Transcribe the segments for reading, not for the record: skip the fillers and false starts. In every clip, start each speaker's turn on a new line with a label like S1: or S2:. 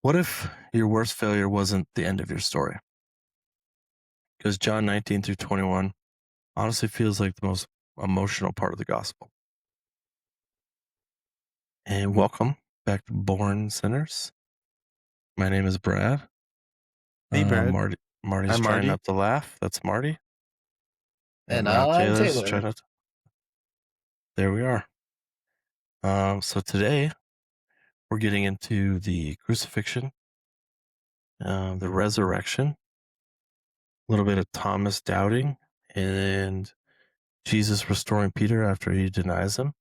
S1: What if your worst failure wasn't the end of your story? Because John 19 through 21 honestly feels like the most emotional part of the gospel. And welcome back to Born Sinners. My name is Brad.
S2: Hey, Brad.
S1: Marty's
S2: I'm
S1: trying
S2: Marty.
S1: not to laugh. That's Marty. And
S3: And
S1: now
S3: I'm
S1: Taylor's
S3: Taylor.
S1: trying not to. There we are. So today we're getting into the crucifixion, the resurrection, a little bit of Thomas doubting, and Jesus restoring Peter after he denies him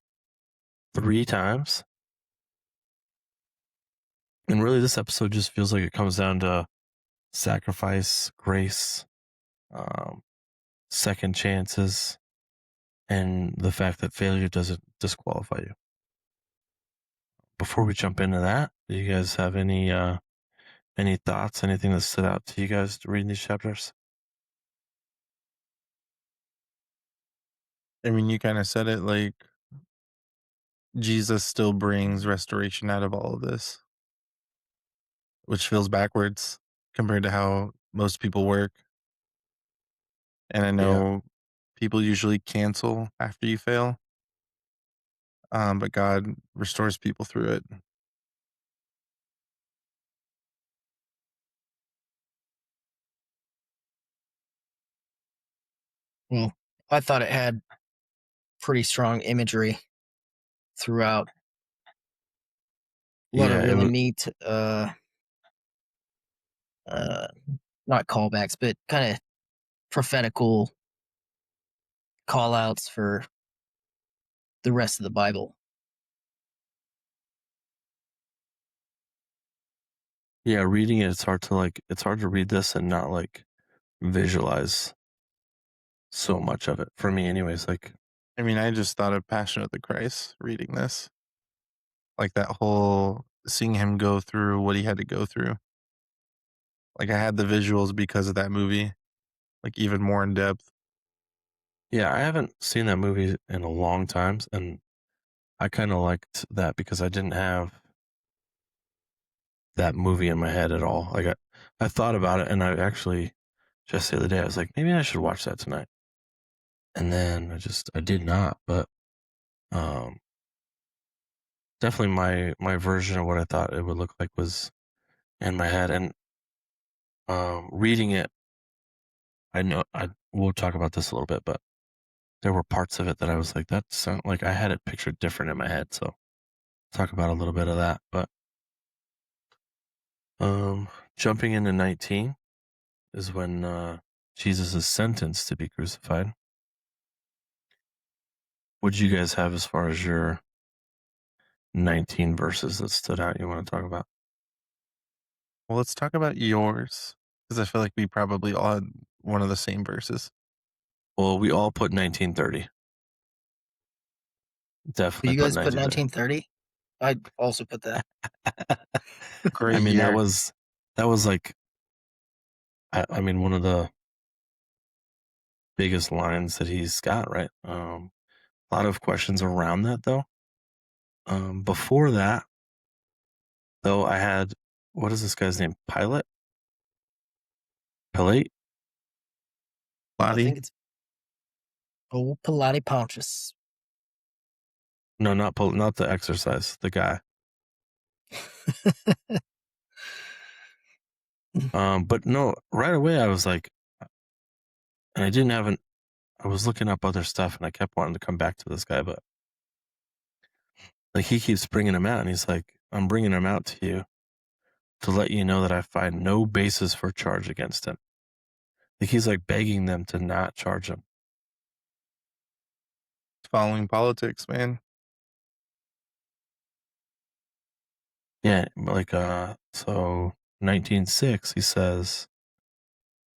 S1: 3 times. And really, this episode just feels like it comes down to sacrifice, grace, um, second chances, and the fact that failure doesn't disqualify you. Before we jump into that, do you guys have any thoughts, anything that stood out to you guys reading these chapters?
S2: I mean, you kind of said it, like Jesus still brings restoration out of all of this, which feels backwards compared to how most people work. And I
S1: Yeah.
S2: know people usually cancel after you fail, but God restores people through it.
S3: Well, I thought it had pretty strong imagery throughout. A lot of
S1: Yeah, it
S3: really
S1: was.
S3: neat, uh, not callbacks, but kind of prophetical call outs for the rest of the Bible.
S1: Yeah, reading it, it's hard to read this and not like visualize so much of it for me, anyways. Like,
S2: I mean, I just thought of Passion of the Christ reading this, like that whole seeing him go through what he had to go through. Like I had the visuals because of that movie, like even more in depth.
S1: yeah, I haven't seen that movie in a long time, and I kind of liked that because I didn't have that movie in my head at all. Like I thought about it, and I actually just the other day I was like, maybe I should watch that tonight, and then I did not. But um, definitely my version of what I thought it would look like was in my head, and reading it, I know we'll talk about this a little bit, but there were parts of it that I was like, that sound like I had it pictured different in my head. So talk about a little bit of that, but jumping into 19 is when Jesus is sentenced to be crucified. What did you guys have as far as your 19 verses that stood out you want to talk about?
S2: Well, let's talk about yours because I feel like we probably all had one of the same verses.
S1: Well, we all put 1930.
S3: Do
S1: Definitely
S3: you
S1: put
S3: guys put
S1: 1930.
S3: 1930? I also put that.
S1: I
S2: Great
S1: mean,
S2: year.
S1: that was like, I mean, one of the biggest lines that he's got, right? A lot of questions around that, though. Before that, though, I had, what is this guy's name? Pilate?
S3: I
S2: Lottie.
S3: think it's old Pilate Pontius.
S1: No, not the exercise, the guy. But no, right away I was like, and I didn't have an, I was looking up other stuff and I kept wanting to come back to this guy, but like he keeps bringing him out and he's like, I'm bringing him out to you to let you know that I find no basis for charge against him. Like he's like begging them to not charge him.
S2: Following politics, man.
S1: Yeah, like, so 19:6, he says,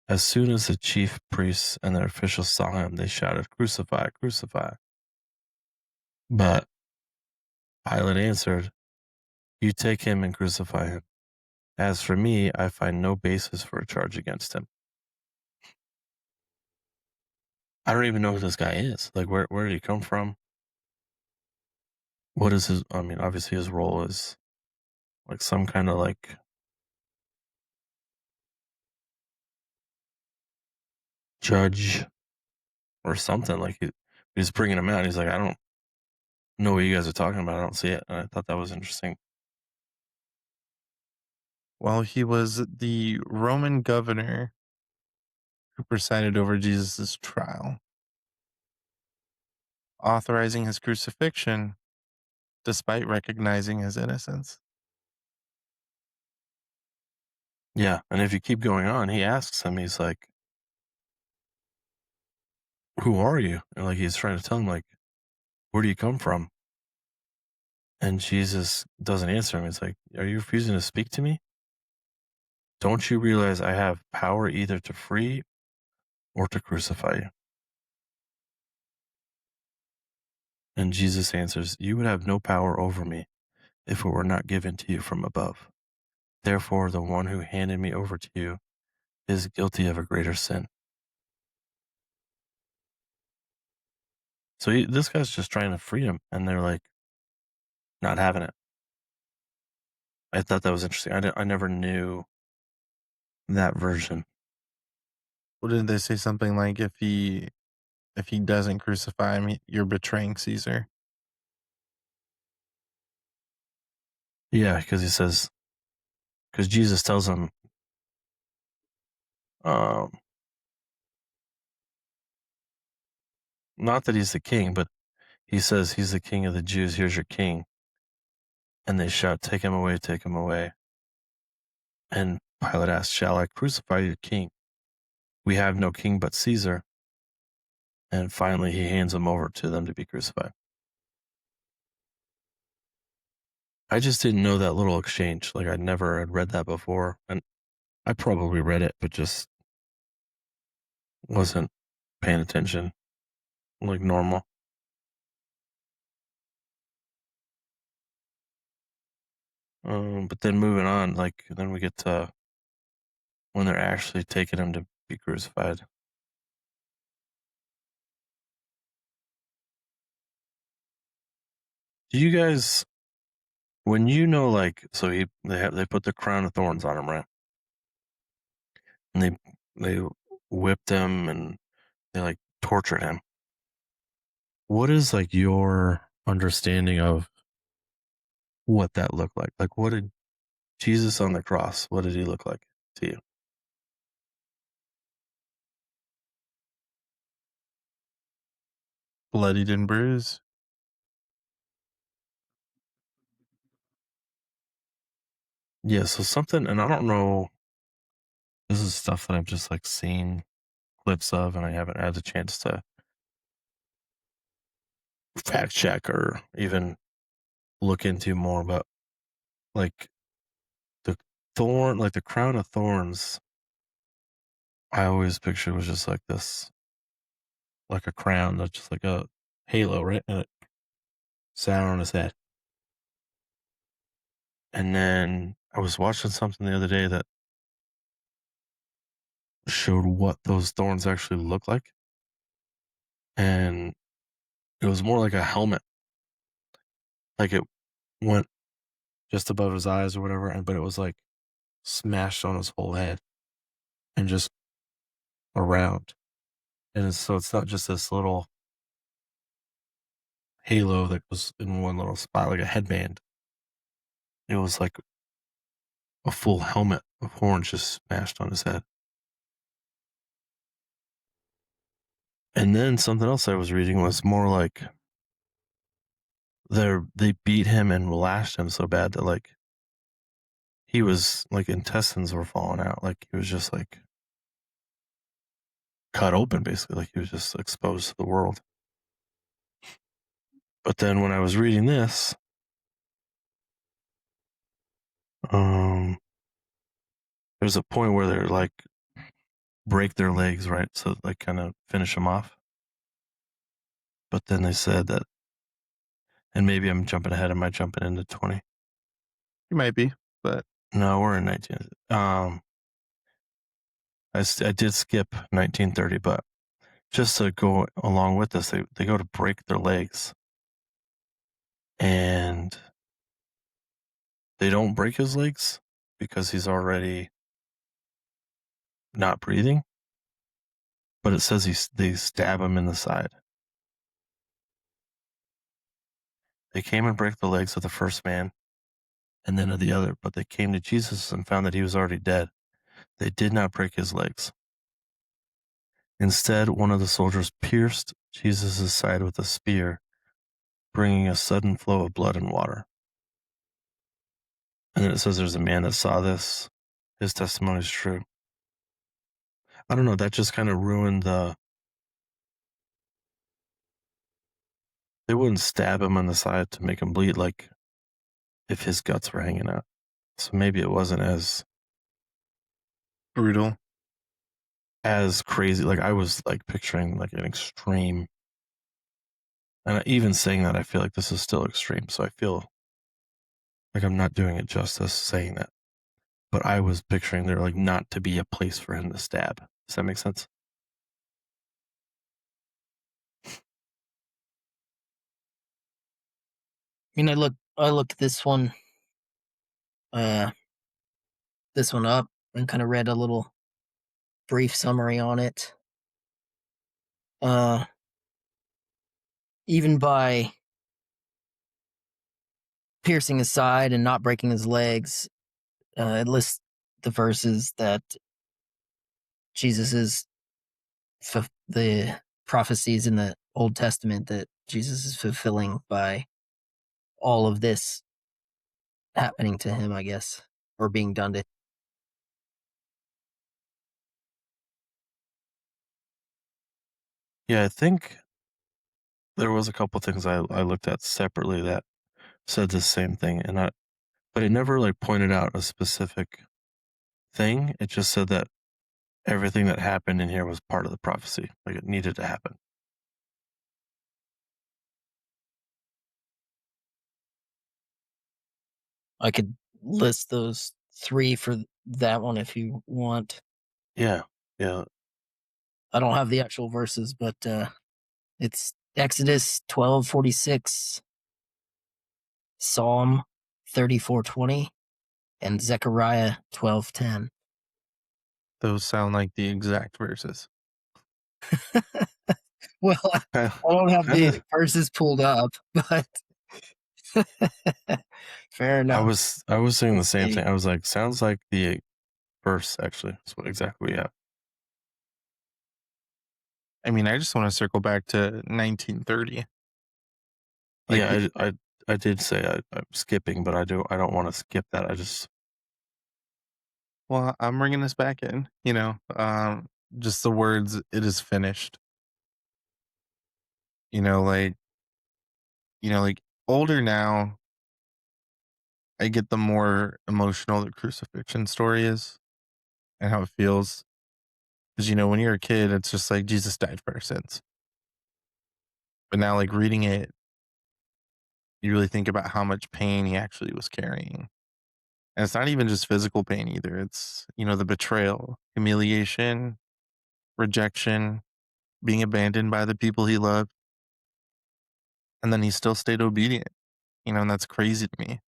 S1: as soon as the chief priests and their officials saw him, they shouted, crucify, crucify. But Pilate answered, you take him and crucify him. As for me, I find no basis for a charge against him. I don't even know who this guy is. Like, where did he come from? What is his, I mean, obviously his role is like some kind of like judge or something. Like he's bringing him out. And he's like, I don't know what you guys are talking about. I don't see it. And I thought that was interesting.
S2: Well, he was the Roman governor who presided over Jesus' trial, authorizing his crucifixion despite recognizing his innocence.
S1: Yeah. And if you keep going on, he asks him, he's like, who are you? And like he's trying to tell him, like, where do you come from? And Jesus doesn't answer him. He's like, are you refusing to speak to me? Don't you realize I have power either to free or to crucify you? And Jesus answers, you would have no power over me if it were not given to you from above. Therefore, the one who handed me over to you is guilty of a greater sin. So this guy's just trying to free him, and they're like, not having it. I thought that was interesting. I never knew that version.
S2: Well, didn't they say something like if he doesn't crucify him, you're betraying Caesar?
S1: Yeah, because he says, because Jesus tells him, not that he's the king, but he says he's the king of the Jews. Here's your king. And they shout, take him away, take him away. And Pilate asks, shall I crucify your king? We have no king but Caesar. And finally, he hands him over to them to be crucified. I just didn't know that little exchange. Like I never had read that before. And I probably read it, but just wasn't paying attention like normal. But then moving on, like then we get to when they're actually taking him to be crucified. Do you guys, when you know, like, so they put the crown of thorns on him, right? And they whipped him and they like tortured him. What is like your understanding of what that looked like? Like, what did Jesus on the cross? What did he look like to you?
S2: Bloodied and bruised.
S1: Yeah, so something, and I don't know. This is stuff that I've just like seen clips of, and I haven't had the chance to fact check or even look into more. But like the like the crown of thorns, I always pictured was just like this, like a crown that's just like a halo, right? And it sat on his head. And then I was watching something the other day that showed what those thorns actually look like. And it was more like a helmet. Like it went just above his eyes or whatever, but it was like smashed on his whole head and just around. And so it's not just this little halo that was in one little spot, like a headband. It was like a full helmet of horns just smashed on his head. And then something else I was reading was more like they beat him and lashed him so bad that like he was like intestines were falling out. Like he was just like cut open basically. Like he was just exposed to the world. But then when I was reading this, there's a point where they're like break their legs, right? So like kind of finish them off. But then they said that, and maybe I'm jumping ahead. Am I jumping into 20?
S2: You might be, but
S1: No, we're in 19. I did skip 1930, but just to go along with this, they go to break their legs, and they don't break his legs because he's already not breathing. but it says they stab him in the side. They came and break the legs of the first man and then of the other, but they came to Jesus and found that he was already dead. They did not break his legs. Instead, one of the soldiers pierced Jesus' side with a spear, bringing a sudden flow of blood and water. And then it says there's a man that saw this. His testimony is true. I don't know. That just kind of ruined the. They wouldn't stab him on the side to make him bleed like if his guts were hanging out. So maybe it wasn't
S2: Brutal.
S1: as crazy. Like I was like picturing like an extreme. And even saying that, I feel like this is still extreme. So I feel like I'm not doing it justice saying that. But I was picturing there like not to be a place for him to stab. Does that make sense?
S3: I mean, I looked uh this one up and kind of read a little brief summary on it. Uh, Even by piercing his side and not breaking his legs, it lists the verses that Jesus is the prophecies in the Old Testament that Jesus is fulfilling by all of this happening to him, I guess, or being done to him.
S1: Yeah, I think there was a couple things I looked at separately that said the same thing, but it never like pointed out a specific thing. It just said that everything that happened in here was part of the prophecy, like it needed to happen.
S3: I could list those three for that one if you want.
S1: Yeah, yeah.
S3: I don't have the actual verses, but it's Exodus 12:46, Psalm 34:20, and Zechariah 12:10.
S2: Those sound like the exact verses.
S3: Well, I don't have
S1: Kinda,
S3: the verses pulled up, but fair
S1: I
S3: enough.
S1: was saying the
S3: Let's
S1: same
S3: see.
S1: thing. I was like, sounds like the verse actually. That's what exactly we have.
S2: I mean, I just want to circle back to 1930. Like,
S1: Yeah, I did say I'm skipping, but I don't want to skip that. I just
S2: well, I'm bringing this back in, just the words, it is finished, you know, like, like older now, I get the more emotional the crucifixion story is and how it feels. Because, when you're a kid, it's just like Jesus died for our sins. But now, like reading it, you really think about how much pain he actually was carrying. And it's not even just physical pain either. It's, the betrayal, humiliation, rejection, being abandoned by the people he loved. And then he still stayed obedient, and that's crazy to me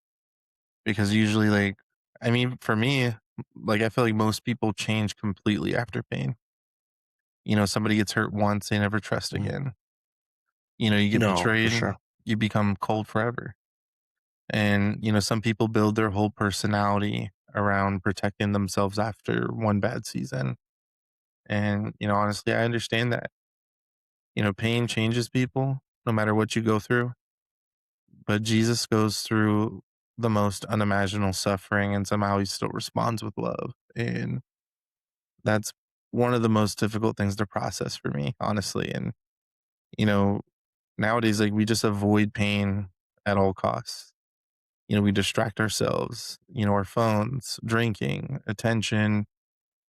S2: because usually, like, I mean, for me, like, I feel like most people change completely after pain. Somebody gets hurt once, they never trust
S1: mm,
S2: again. You get
S1: no, for
S2: betrayed,
S1: sure.
S2: you become cold forever. And, some people build their whole personality around protecting themselves after one bad season. And, honestly, I understand that. Pain changes people no matter what you go through. But Jesus goes through the most unimaginable suffering and somehow he still responds with love. And that's one of the most difficult things to process for me, honestly. And, you know, nowadays, like we just avoid pain at all costs. We distract ourselves, our phones, drinking, attention,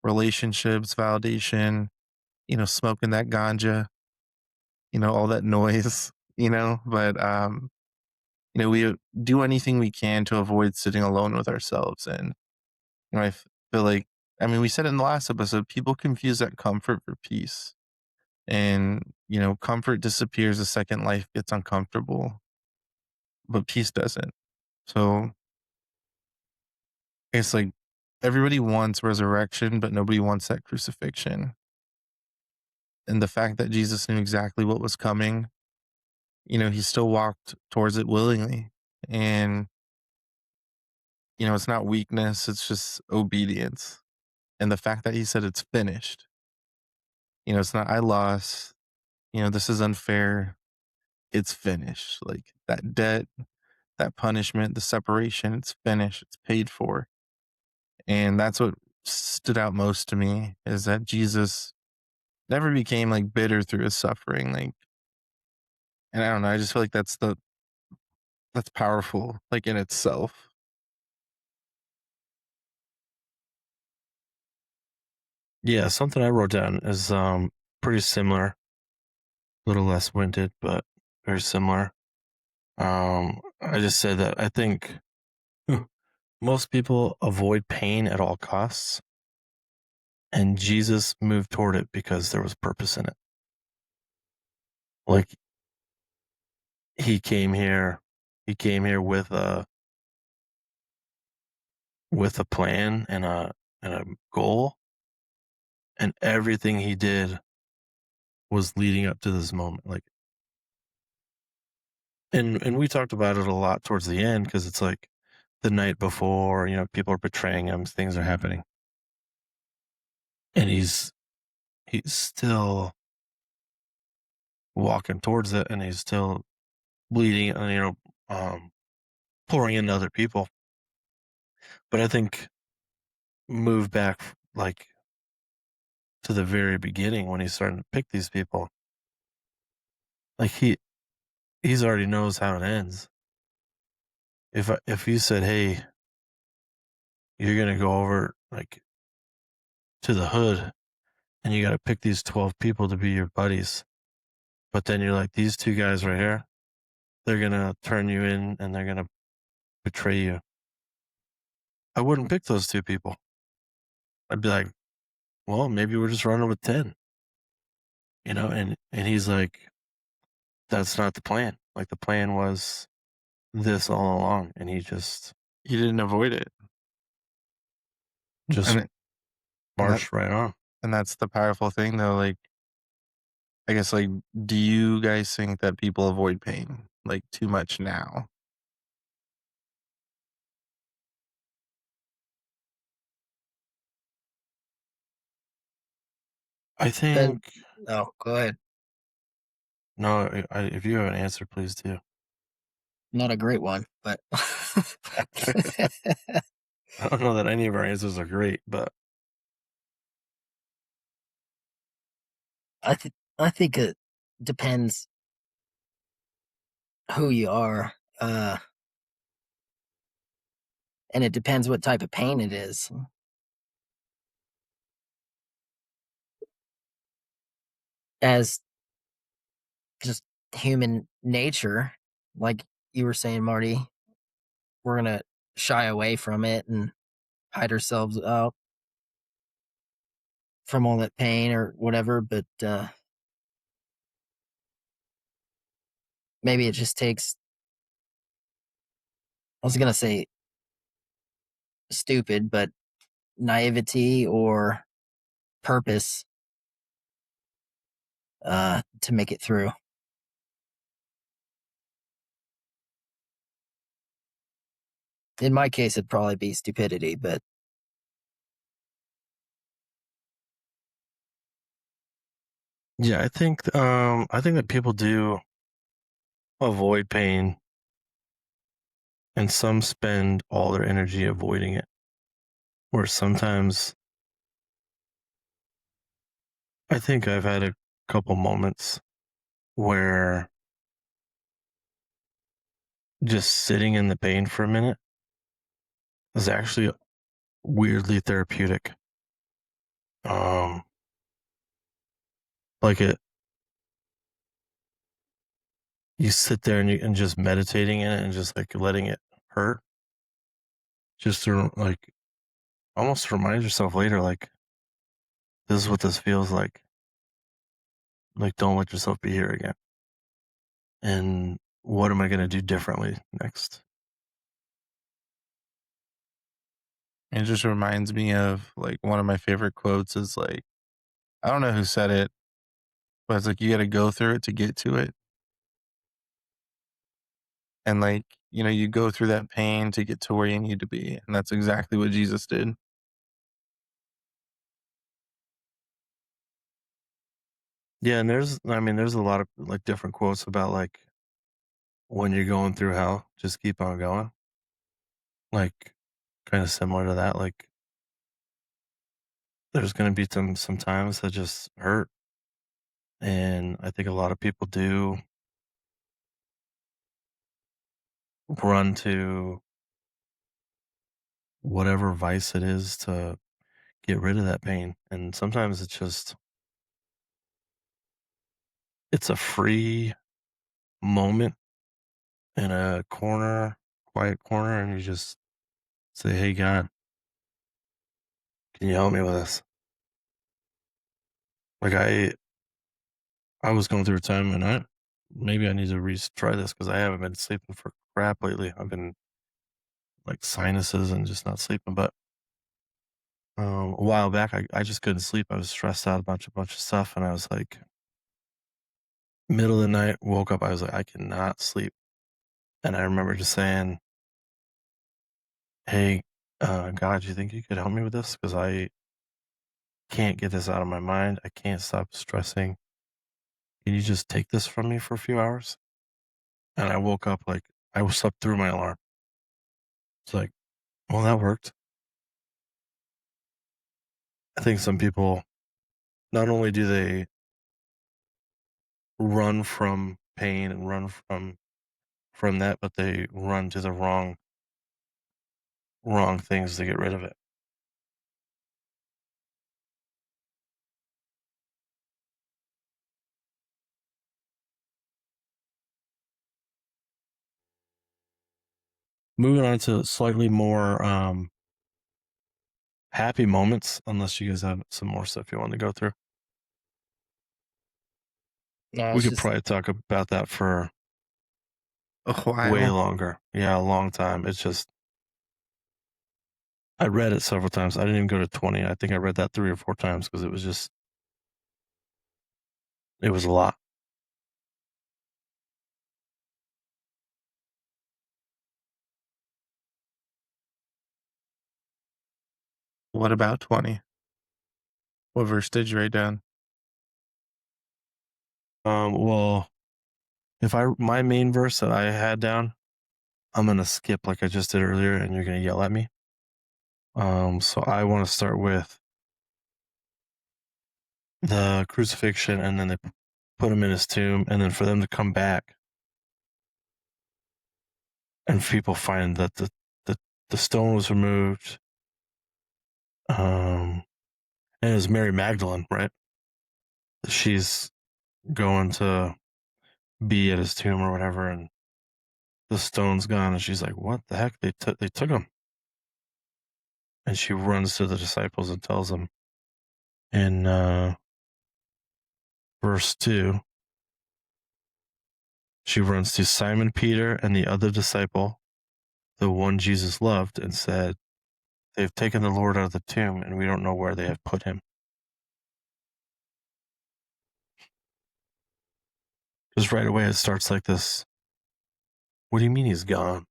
S2: relationships, validation, smoking that ganja, all that noise, but we do anything we can to avoid sitting alone with ourselves. And, I feel like, I mean, we said it in the last episode, people confuse that comfort for peace. And, comfort disappears the second life gets uncomfortable, but peace doesn't. So it's like everybody wants resurrection, but nobody wants that crucifixion. And the fact that Jesus knew exactly what was coming, he still walked towards it willingly. And, it's not weakness, it's just obedience. And the fact that he said it's finished, it's not, I lost, this is unfair. It's finished. Like that debt, that punishment, the separation, it's finished. It's paid for. And that's what stood out most to me is that Jesus never became like bitter through his suffering. Like, and I don't know, I just feel like that's powerful, like in itself.
S1: Yeah, something I wrote down is pretty similar, a little less winded, but very similar. I just said that I think most people avoid pain at all costs, and Jesus moved toward it because there was purpose in it. Like he came here, he came here with a plan and a goal, and everything he did was leading up to this moment. Like, and we talked about it a lot towards the end because it's like the night before, people are betraying him, things are happening, and he's still walking towards it, and he's still bleeding, and pouring into other people. But I think move back like to the very beginning when he's starting to pick these people, like he's already knows how it ends. If you said, "Hey, you're gonna go over like to the hood, and you got to pick these 12 people to be your buddies," but then you're like, "These two guys right here, they're gonna turn you in, and they're gonna betray you." I wouldn't pick those two people. I'd be like, "Well, maybe we're just running with 10." And he's like, "That's not the plan. Like the plan was this all along," and he just
S2: He didn't avoid it.
S1: just
S2: And, it, and that
S1: marched right on.
S2: and that's the powerful thing though. Like, I guess like, do you guys think that people avoid pain like too much now?
S1: I
S3: Then,
S1: think
S3: oh, go ahead.
S1: no. If you have an answer, please do.
S3: Not a great one, but
S1: I don't know that any of our answers are great, but
S3: I think it depends who you are, and it depends what type of pain it is. As just human nature, like you were saying, Marty, we're gonna shy away from it and hide ourselves out from all that pain or whatever. But maybe it just takes. I was gonna say stupid, but naivety or purpose to make it through. In my case, it'd probably be stupidity, but
S1: yeah, I think that people do avoid pain, and some spend all their energy avoiding it. Where sometimes I think I've had a couple moments where just sitting in the pain for a minute is actually weirdly therapeutic. Um, like you sit there and just meditating in it and just like letting it hurt, just to like almost remind yourself later, like this is what this feels like. Like don't let yourself be here again. And what am I going to do differently next?
S2: It just reminds me of like one of my favorite quotes is like, I don't know who said it, But it's like you gotta go through it to get to it. And, like, you go through that pain to get to where you need to be, and that's exactly what Jesus did.
S1: Yeah, and there's a lot of like different quotes about like when you're going through hell, just keep on going. Like kind of similar to that. Like there's gonna be some times that just hurt. And I think a lot of people do run to whatever vice it is to get rid of that pain. And sometimes it's a free moment in a quiet corner, and you just say, "Hey God, can you help me with this?" Like I was going through a time, and maybe I need to retry this because I haven't been sleeping for crap lately. I've been like sinuses and just not sleeping. But a while back, I just couldn't sleep. I was stressed out about a bunch of stuff, and I was like, middle of the night, woke up. I was like, I cannot sleep, and I remember just saying, "Hey, God, do you think you could help me with this? Because I can't get this out of my mind. I can't stop stressing. Can you just take this from me for a few hours?" And I woke up like I was slept through my alarm. It's like, well, that worked. I think some people not only do they run from pain and run from that, but they run to the wrong things to get rid of it. Moving on to slightly more happy moments, unless you guys have some more stuff you want to go through.
S3: No,
S1: We
S3: it's
S1: could
S3: just
S1: probably talk about that for
S2: A
S1: way
S2: while.
S1: longer. Yeah, a long time. It's just I read it several times. I didn't even go to 20. I think I read that 3 or 4 times because it was a lot.
S2: What about 20? What verse did you write down?
S1: Well, if my main verse that I had down, I'm gonna skip like I just did earlier, and you're gonna yell at me. So I want to start with the crucifixion, and then they put him in his tomb, and then for them to come back, and people find that the the stone was removed. And it was Mary Magdalene, right? She's going to be at his tomb or whatever, and the stone's gone, and she's like, "What the heck? They took him." And she runs to the disciples and tells them in verse 2, she runs to Simon Peter and the other disciple, the one Jesus loved, and said, "They've taken the Lord out of the tomb, and we don't know where they have put him." Just right away, it starts like this. What do you mean he's gone?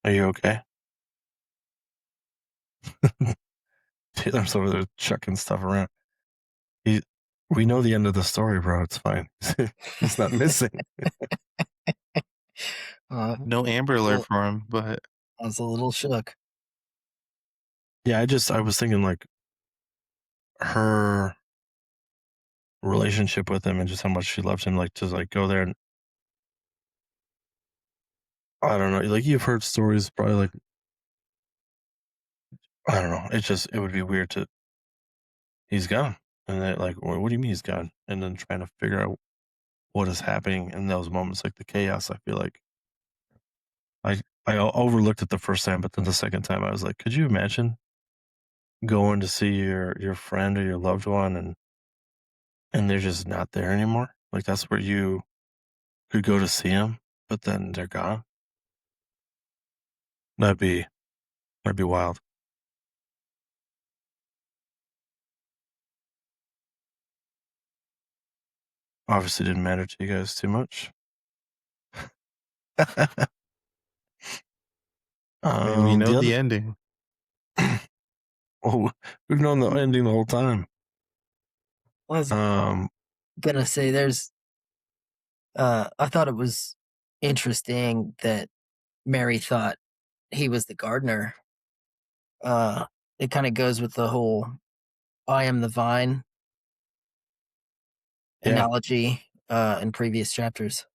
S1: Are you okay? Taylor's over there chucking stuff around. He, we know the end of the story, bro. It's fine. He's not missing.
S2: No Amber Alert
S3: well,
S2: for him, but
S3: I was a little shook.
S1: Yeah, I was thinking like her relationship with him and just how much she loved him, like to like go there and I don't know, like you've heard stories probably like I don't know. It would be weird to he's gone. And they like, what do you mean he's gone? And then trying to figure out what is happening in those moments, like the chaos. I feel like I overlooked it the first time, but then the second time I was like, could you imagine going to see your friend or your loved one and they're just not there anymore? Like that's where you could go to see them, but then they're gone. That'd be wild. Obviously didn't matter to you guys too much.
S2: I mean, we know
S1: the
S2: the
S1: other
S2: ending.
S1: oh, we've known the ending the whole time.
S3: I was
S1: Um
S3: gonna say there's I thought it was interesting that Mary thought he was the gardener. Uh it kind of goes with the whole I am the vine
S1: yeah,
S3: analogy in previous chapters.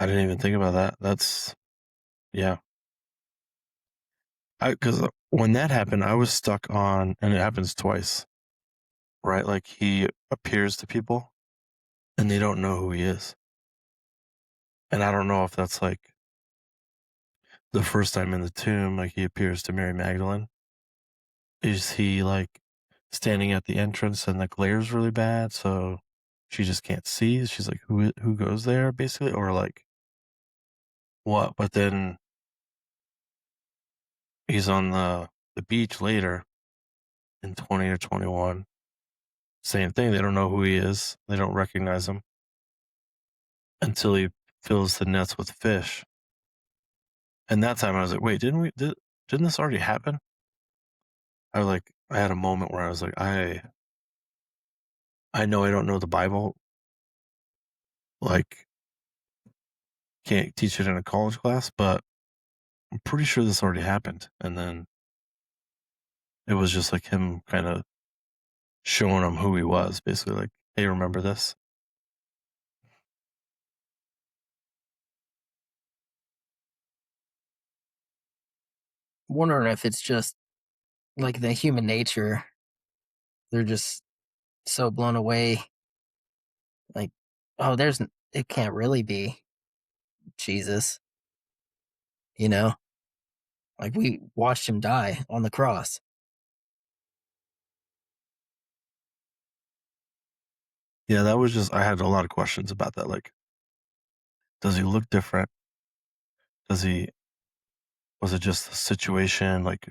S1: I didn't even think about that. That's yeah. Because when that happened, I was stuck on, and it happens twice, right? Like he appears to people and they don't know who he is. And I don't know if that's like the first time in the tomb, like he appears to Mary Magdalene. Is he like standing at the entrance and the glare's really bad, so she just can't see? She's like, who goes there, basically, or like what? But then he's on the beach later in 20 or 21. Same thing. They don't know who he is. They don't recognize him until he fills the nets with fish. And that time I was like, wait, didn't this already happen? I had a moment where I was like, I know I don't know the Bible, like can't teach it in a college class, but I'm pretty sure this already happened. And then it was just like him kind of showing him who he was, basically like, hey, remember this?
S3: Wondering if it's just like the human nature. They're just so blown away. Like, oh, it can't really be Jesus, you know? Like we watched him die on the cross.
S1: Yeah, that was just, I had a lot of questions about that. Like, does he look different? Does he, was it just a situation, like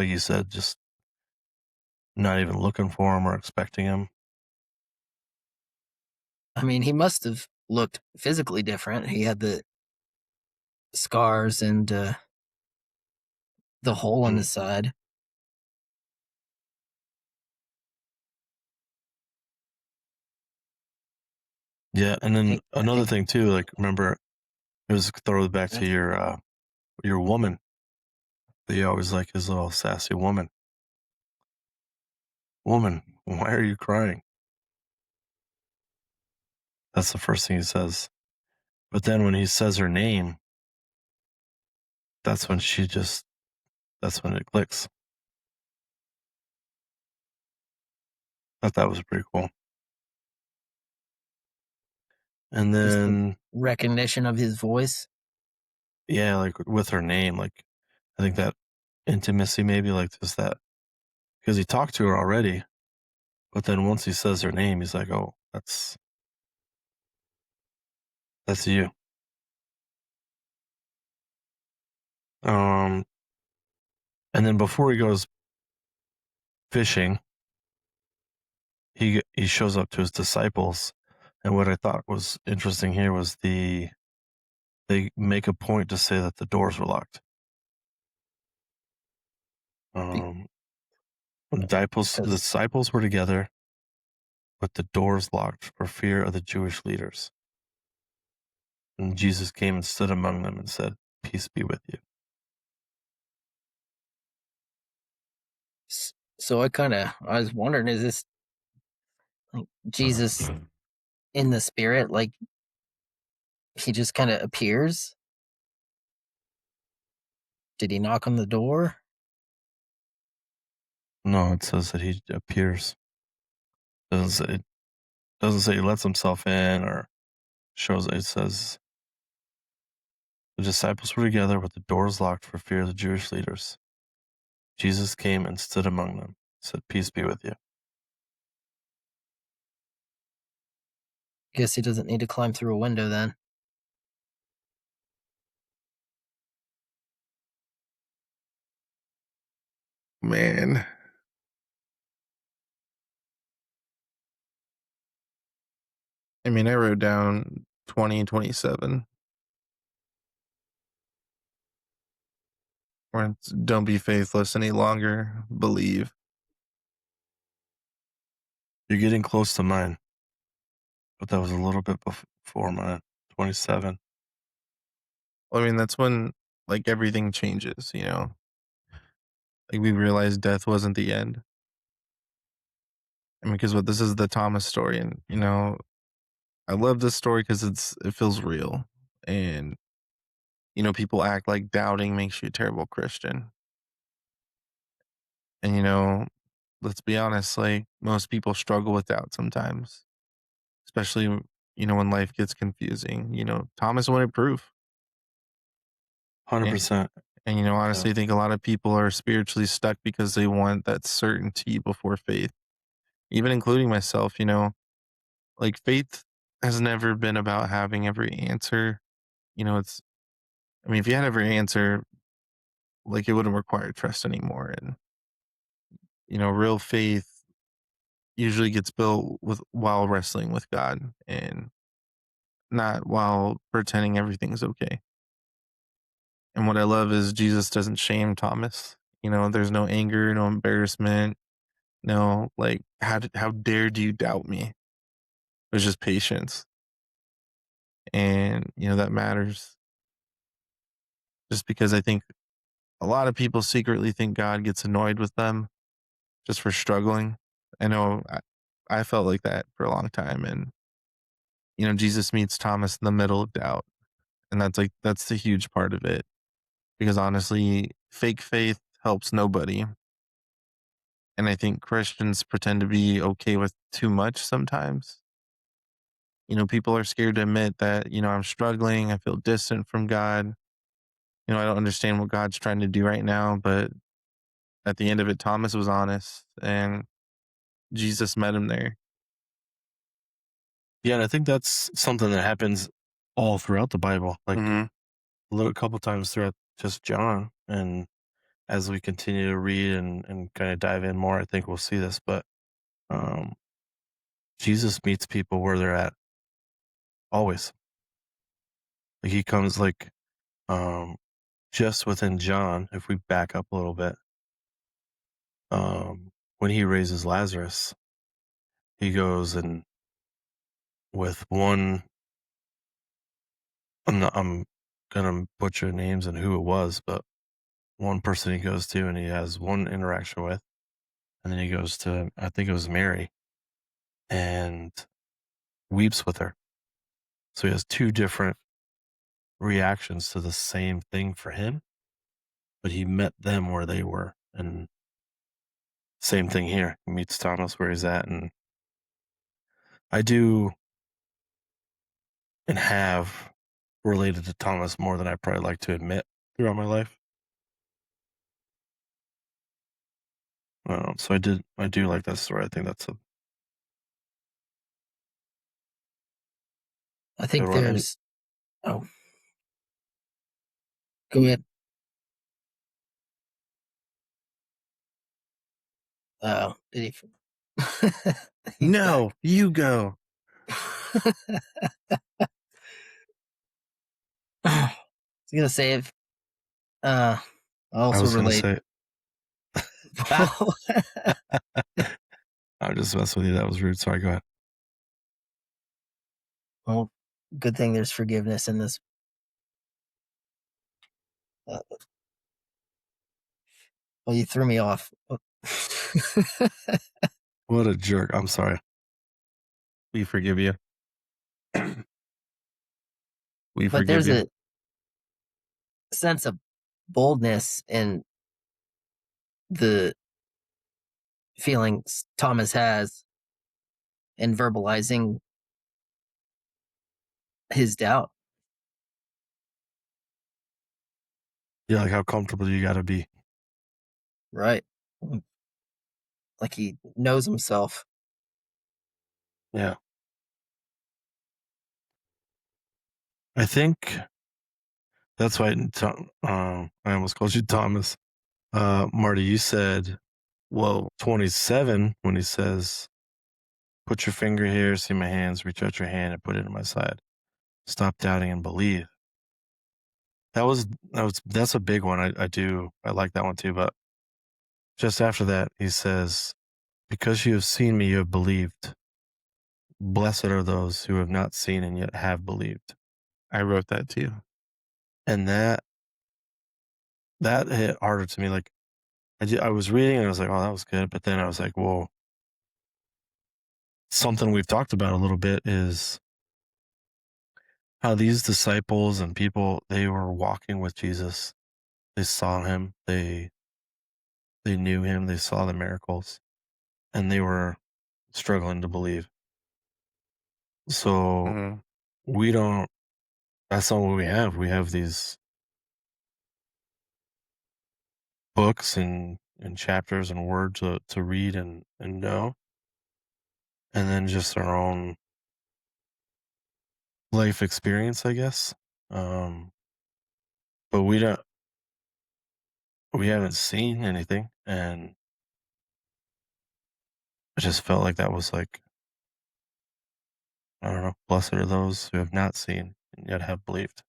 S1: you said, just not even looking for him or expecting him?
S3: I mean, he must have looked physically different. He had the scars and the hole in
S1: Mm.
S3: his side.
S1: Yeah, and
S3: I
S1: then
S3: think I
S1: another
S3: think
S1: thing too, like remember, it was throw it back to
S3: that's
S1: your woman. That you always like his little sassy woman. Woman, why are you crying? That's the first thing he says. But then when he says her name, that's when that's when it clicks. I thought that was pretty cool. And
S3: just the
S1: then
S3: recognition of his voice.
S1: yeah, like with her name, like I think that intimacy maybe, like just that, because he talked to her already, but then once he says her name, he's like, oh, that's you. Um, and then before he goes fishing, he shows up to his disciples, and what I thought was interesting here was they make a point to say that the doors were locked.
S3: Be-
S1: When the
S3: because
S1: disciples were together, but the doors locked for fear of the Jewish leaders. And Jesus came and stood among them and said, "Peace be with you."
S3: so I was wondering, is this like Jesus in the spirit? Like he just kind of appears? Did he knock on the door?
S1: No, it says that he appears. It doesn't say he lets himself in or shows. It says the disciples were together with the doors locked for fear of the Jewish leaders. Jesus came and stood among them, said, "Peace be with you."
S3: Guess he doesn't need to climb through a window then.
S2: man. I mean, I wrote down 2027. Where it's, don't be faithless any longer. Believe.
S1: You're getting close to mine, but that was a little bit before mine. 27.
S2: I mean, that's when like everything changes. Like we realized death wasn't the end. I mean, because what this is the Thomas story, and I love this story because it feels real, and people act like doubting makes you a terrible Christian, and let's be honest, like most people struggle with doubt sometimes, especially when life gets confusing. Thomas wanted proof, and
S1: 100%. Yeah.
S2: honestly, I think a lot of people are spiritually stuck because they want that certainty before faith, even including myself. Like faith has never been about having every answer. It's I mean, if you had every answer, like it wouldn't require trust anymore. And real faith usually gets built with while wrestling with God and not while pretending everything's okay. And what I love is Jesus doesn't shame Thomas. There's no anger, no embarrassment, no like how dare do you doubt me? There's just patience. And that matters. Just because I think a lot of people secretly think God gets annoyed with them just for struggling. I know I felt like that for a long time. And, Jesus meets Thomas in the middle of doubt. And that's the huge part of it. Because honestly, fake faith helps nobody. And I think Christians pretend to be okay with too much sometimes. People are scared to admit that, I'm struggling. I feel distant from God. I don't understand what God's trying to do right now. But at the end of it, Thomas was honest and Jesus met him there.
S1: Yeah, and I think that's something that happens all throughout the Bible, like
S2: Hmm.
S1: a little couple times throughout just John. And as we continue to read and kind of dive in more, I think we'll see this. But um, Jesus meets people where they're at always. Like he comes like um, just within John, if we back up a little bit, when he raises Lazarus, he goes and with one, I'm gonna butcher names and who it was, but one person he goes to and he has one interaction with, and then he goes to, I think it was Mary, and weeps with her. So he has two different reactions to the same thing for him, but he met them where they were. And same thing here. He meets Thomas where he's at. And I do and have related to Thomas more than I probably like to admit throughout my life. So I do like that story. I think that's a
S3: I
S1: good
S3: think
S1: one. And
S3: oh, go ahead. Oh, did he? He's back.
S2: No, you go.
S3: I was gonna say if I
S1: I
S3: also
S1: was going to
S3: relate.
S1: say,
S3: Wow.
S1: I'm just messing with you. That was rude. Sorry, go ahead.
S3: Well, good thing there's forgiveness in this. Uh, well, you threw me off.
S1: What a jerk. I'm sorry.
S2: We forgive you. We
S3: But
S2: forgive
S3: there's
S2: you.
S3: a sense of boldness in the feelings Thomas has in verbalizing his doubt.
S1: Yeah, like how comfortable you got to be.
S3: Right. Like he knows himself.
S1: Yeah. I think that's why I almost called you Thomas. Marty, you said
S2: Whoa.
S1: 27 when he says, "Put your finger here, see my hands, reach out your hand and put it in my side. Stop doubting and believe." That's a big one. I like that one too. But just after that, he says, "Because you have seen me, you have believed. Blessed are those who have not seen and yet have believed."
S2: I wrote that too.
S1: And that hit harder to me. Like I was reading and I was like, "Oh, that was good," but then I was like, "Whoa." Something we've talked about a little bit is how these disciples and people, they were walking with Jesus. They saw him. They knew him. They saw the miracles, and they were struggling to believe. So
S2: Mhm.
S1: we don't. That's not what we have. We have these books and chapters and words to read and know, and then just our own life experience, I guess. But we haven't seen anything, and I just felt like that was like, I don't know. Blessed are those who have not seen and yet have believed.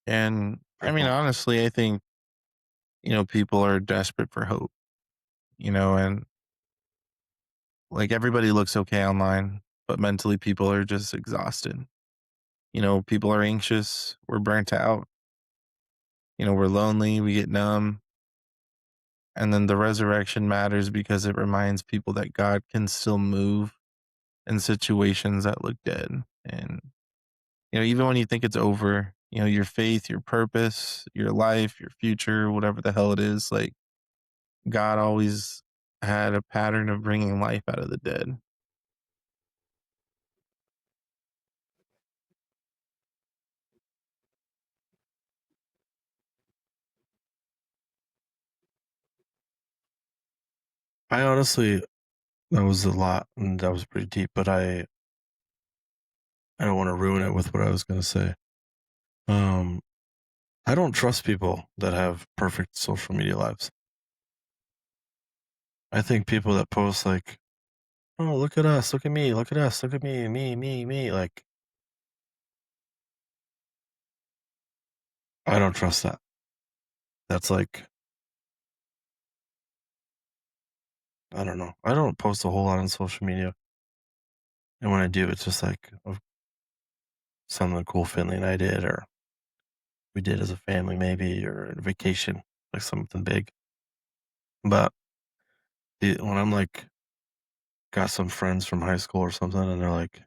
S2: And I
S1: Pretty
S2: mean,
S1: cool.
S2: honestly, I think, people are desperate for hope, and like everybody looks okay online, but mentally people are just exhausted. People are anxious, we're burnt out, we're lonely, we get numb. And then the resurrection matters because it reminds people that God can still move in situations that look dead. And, even when you think it's over, your faith, your purpose, your life, your future, whatever the hell it is, like God always had a pattern of bringing life out of the dead.
S1: I honestly, that was a lot and that was pretty deep, but I don't want to ruin it with what I was going to say. Um, I don't trust people that have perfect social media lives. I think people that post like, "Oh, look at us, look at me, look at us, look at me," like, I don't trust that. That's like, I don't know. I don't post a whole lot on social media. And when I do, it's just like of something cool Finley and I did, or we did as a family, maybe, or a vacation, like something big. But when I'm like, got some friends from high school or something, and they're like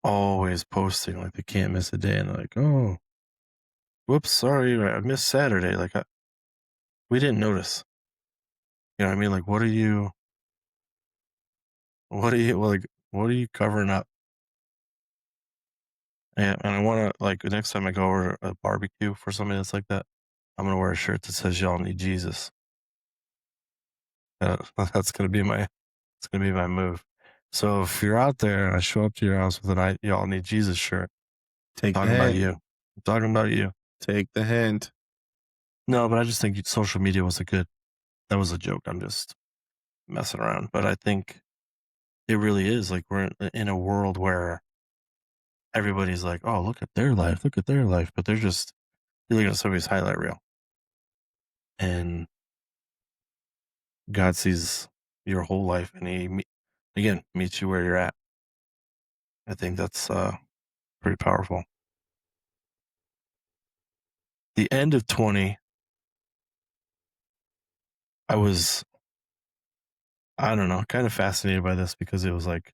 S1: always posting, like they can't miss a day, and they're like, "Oh, whoops, sorry, I missed Saturday." Like we didn't notice. You know what I mean? Like, what are you covering up? And I want to like next time I go over a barbecue for somebody that's like that, I'm gonna wear a shirt that says "Y'all need Jesus." That's gonna be my move. So if you're out there and I show up to your house with an "Y'all need Jesus" shirt,
S2: Take the
S1: talking about
S2: hint.
S1: you, I'm talking about you.
S2: Take the hint.
S1: No, but I just think social media was that was a joke. I'm just messing around. But I think it really is like we're in a world where everybody's like, "Oh, look at their life, look at their life," but you're looking at somebody's highlight reel, and God sees your whole life, and again meets you where you're at. I think that's pretty powerful. The end of 20, I was, I don't know, kind of fascinated by this because it was like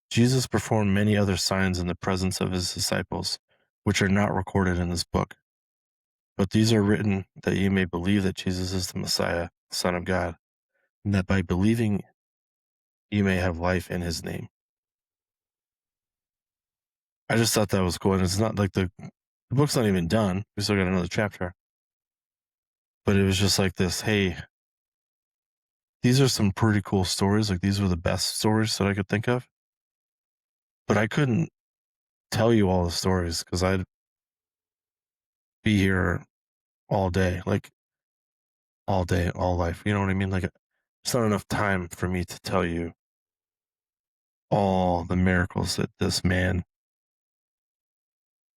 S1: Jesus performed many other signs in the presence of his disciples, which are not recorded in this book. But these are written that you may believe that Jesus is the Messiah, Son of God, and that by believing you may have life in his name. I just thought that was cool. And it's not like the book's not even done. We still got another chapter. But it was just like this, hey, these are some pretty cool stories. Like these were the best stories that I could think of. But I couldn't tell you all the stories because I'd be here all day, like all day, all life. You know what I mean? Like it's not enough time for me to tell you all the miracles that this man,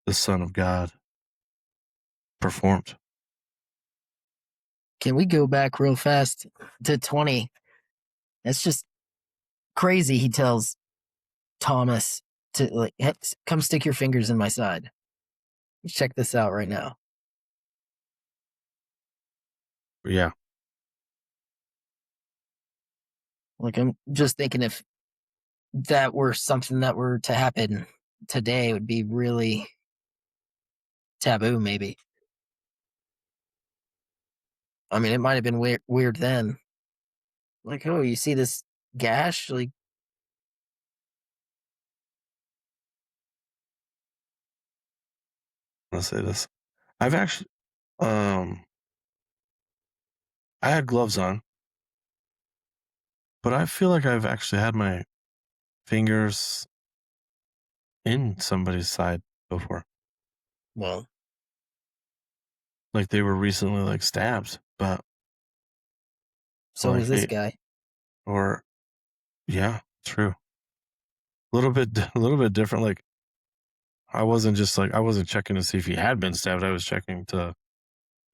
S1: the Son of God, performed.
S3: Can we go back real fast to 20? That's just crazy. He tells Thomas to like, "Hey, come stick your fingers in my side. Check this out right now."
S1: Yeah.
S3: Like, I'm just thinking if that were something that were to happen today, it would be really taboo, maybe. I mean, it might have been weird then. Like, oh, you see this gash? Like,
S1: I'll say this. I've actually, um, I had gloves on, but I feel like I've actually had my fingers in somebody's side before.
S3: well,
S1: Like they were recently like stabbed, but
S3: so
S1: like,
S3: was this
S1: hey,
S3: guy.
S1: or yeah, true. A little bit, a little bit different. Like I wasn't checking to see if he had been stabbed. I was checking to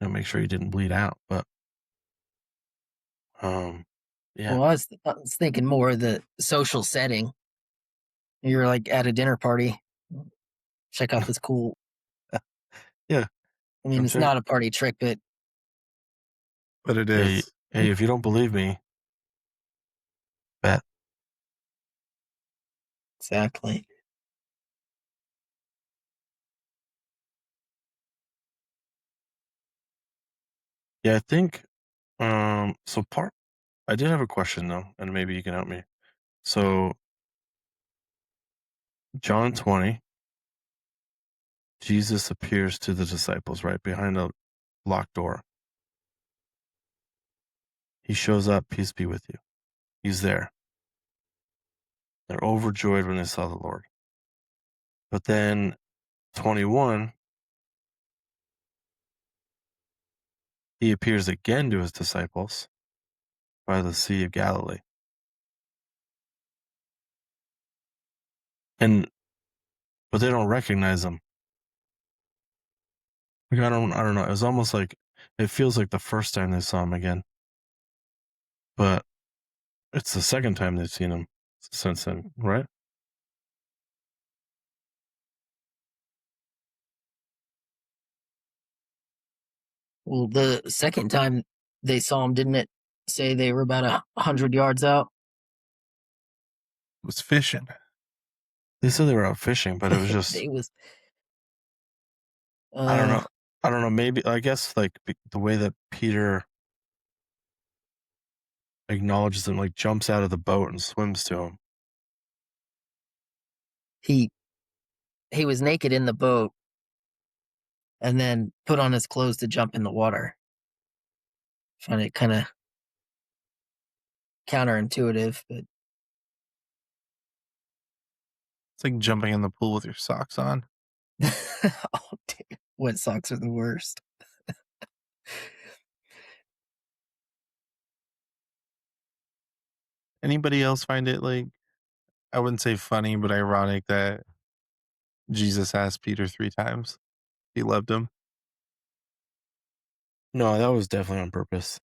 S1: make sure he didn't bleed out. But um, yeah,
S3: Well, I was thinking more of the social setting. You're like at a dinner party. Check out this cool.
S1: yeah.
S3: I mean,
S1: I'm
S3: it's
S1: checking.
S3: not a party trick, but
S2: But it
S1: Hey,
S2: is.
S1: hey, if you don't believe me, bet.
S3: exactly.
S1: Yeah, I think. So part. I did have a question though, and maybe you can help me. So John 20, Jesus appears to the disciples right behind a locked door. He shows up, peace be with you. He's there. They're overjoyed when they saw the Lord. But then 21, he appears again to his disciples by the Sea of Galilee. And but they don't recognize him. Like I don't know. It was almost like it feels like the first time they saw him again. But it's the second time they've seen him since then, right?
S3: Well, the second time they saw him, didn't it say they were about 100 yards out?
S2: Was fishing.
S1: They said they were out fishing, but it was just
S3: They was.
S1: I don't
S3: Uh,
S1: know. I don't know. Maybe I guess like the way that Peter acknowledges him, like jumps out of the boat and swims to him.
S3: he he was naked in the boat and then put on his clothes to jump in the water. Find it kind of counterintuitive, but
S2: It's like jumping in the pool with your socks on.
S3: oh, dude, wet socks are the worst.
S2: Anybody else find it like, I wouldn't say funny, but ironic that Jesus asked Peter 3 times he loved him?
S1: No, that was definitely on purpose.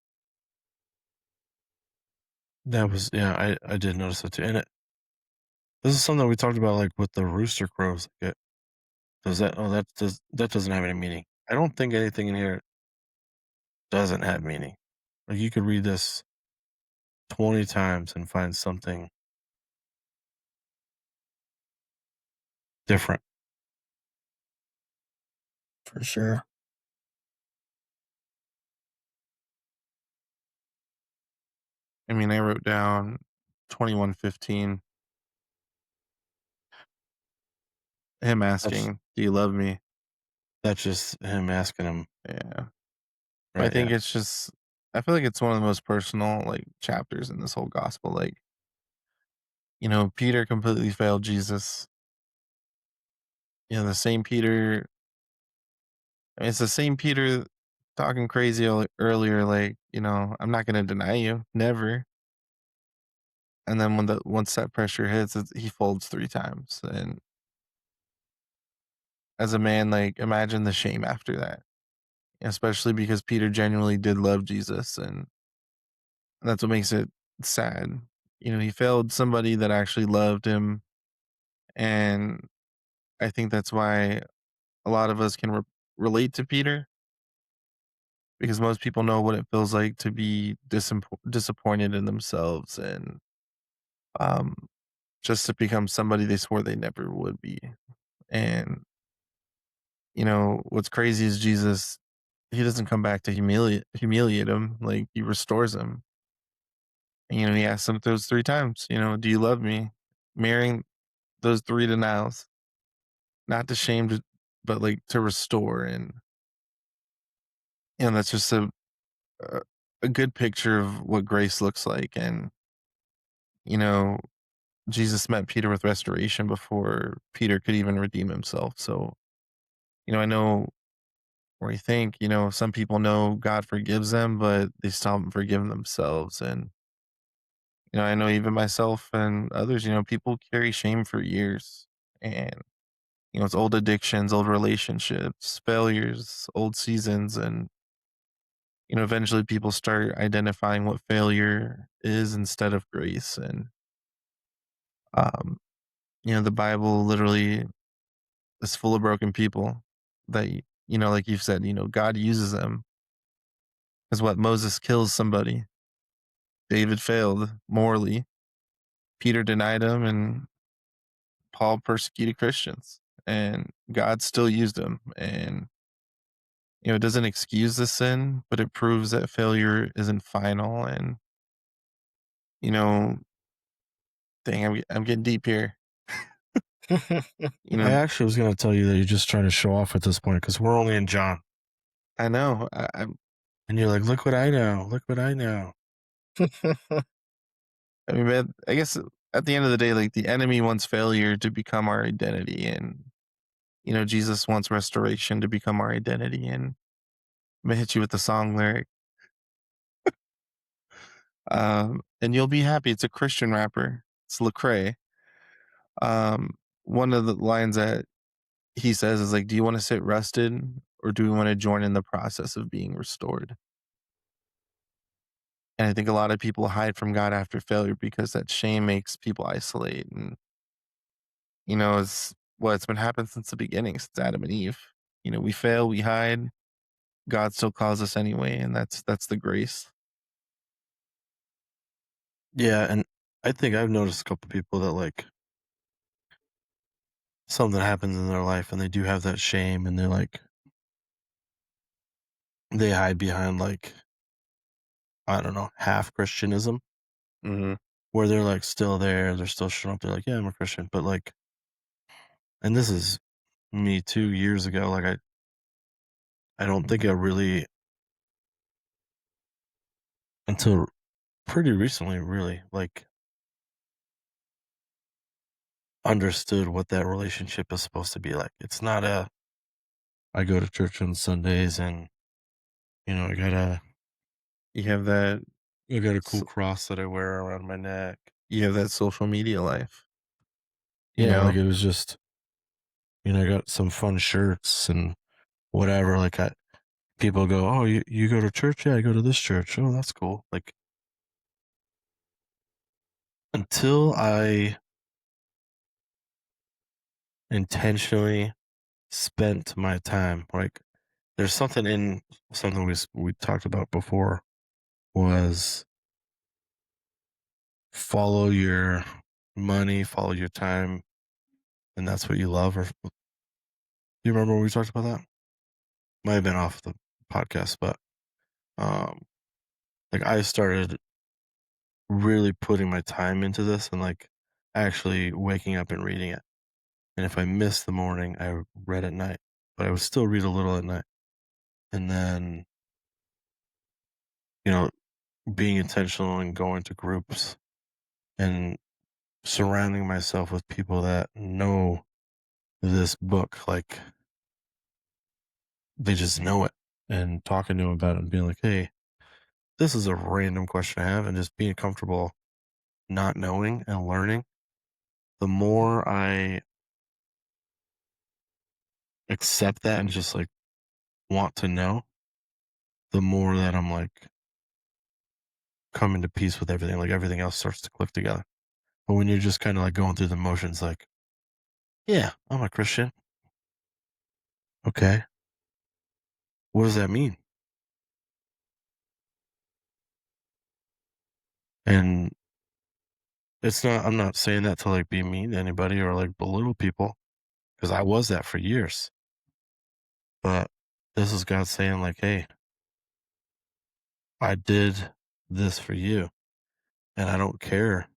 S1: That was I did notice that too. And this is something we talked about like with the rooster crows. Like does that that doesn't have any meaning. I don't think anything in here doesn't have meaning. Like you could read this 20 times and find something different.
S3: For sure.
S2: I mean, I wrote down 21:15, him
S1: That's
S2: asking, "Do you love me?"
S1: that's just him asking him,
S2: Yeah. But I
S1: right?
S2: think
S1: Yeah.
S2: it's just, I feel like it's one of the most personal, like, chapters in this whole gospel. Like, Peter completely failed Jesus. The same Peter, I mean, it's the same Peter talking crazy earlier, like, I'm not gonna deny you, never. And then once that pressure hits, he folds 3 times, and as a man, like, imagine the shame after that, especially because Peter genuinely did love Jesus, and that's what makes it sad. He failed somebody that actually loved him, and I think that's why a lot of us can relate to Peter, because most people know what it feels like to be disappointed in themselves and, um, just to become somebody they swore they never would be. And, what's crazy is Jesus, he doesn't come back to humiliate him, like, he restores him. And, he asks him those 3 times, "Do you love me?" Marrying those 3 denials, not to shame, but, like, to restore, and, that's just a a good picture of what grace looks like. And, you know, Jesus met Peter with restoration before Peter could even redeem himself. So, I know where you think, some people know God forgives them, but they still haven't forgiven themselves. And, I know even myself and others, people carry shame for years. And, it's old addictions, old relationships, failures, old seasons. And, eventually people start identifying what failure is instead of grace. And, um, the Bible literally is full of broken people that, like you've said, God uses them. Because what Moses kills somebody, David failed morally, Peter denied him, and Paul persecuted Christians, and God still used him. And it doesn't excuse the sin, but it proves that failure isn't final. And you know, dang, I'm getting deep here. You
S1: I
S2: know,
S1: actually was going to tell you that you're just trying to show off at this point because we're only in John.
S2: I know.
S1: And you're like, look what I know. Look what I know.
S2: I mean, man, I guess at the end of the day, like, the enemy wants failure to become our identity, and Jesus wants restoration to become our identity. And I'm gonna hit you with the song lyric. And you'll be happy. It's a Christian rapper. It's Lecrae. Um, one of the lines that he says is like, "Do you want to sit rested, or do we want to join in the process of being restored?" And I think a lot of people hide from God after failure because that shame makes people isolate. And it's been happening since the beginning, since Adam and Eve. We fail, we hide. God still calls us anyway, and that's the grace.
S1: Yeah. And I think I've noticed a couple people that like something happens in their life and they do have that shame and they're like, they hide behind like, I don't know, half Christianism
S2: Hmm.
S1: where they're like still there. They're still showing up. They're like, yeah, I'm a Christian. But like, and this is me 2 years ago. Like, I don't think I really, until pretty recently, really like understood what that relationship is supposed to be like. It's not I go to church on Sundays and,
S2: You have that.
S1: I got a cool
S2: So,
S1: cross that I wear around my neck.
S2: you have that social media life. You
S1: Yeah. Like
S2: know,
S1: it was just, I got some fun shirts and whatever. Like people go, oh, you go to church? Yeah, I go to this church. Oh, that's cool. Like until I intentionally spent my time, like there's something we talked about before was follow your money, follow your time, and that's what you love. Or do you remember when we talked about that? Might have been off the podcast, but um, like I started really putting my time into this and like actually waking up and reading it. And if I missed the morning, I read at night, but I would still read a little at night. And then, you know, being intentional and going to groups and surrounding myself with people that know this book, like they just know it. and talking to him about it and being like, hey, this is a random question I have, and just being comfortable not knowing and learning, the more I accept that and just like want to know, the more that I'm like coming to peace with everything. Like everything else starts to click together. But when you're just kind of like going through the motions, like, yeah, I'm a Christian. Okay. What does that mean? And I'm not saying that to like be mean to anybody or like belittle people, because I was that for years. But this is God saying, like, hey, I did this for you, and I don't care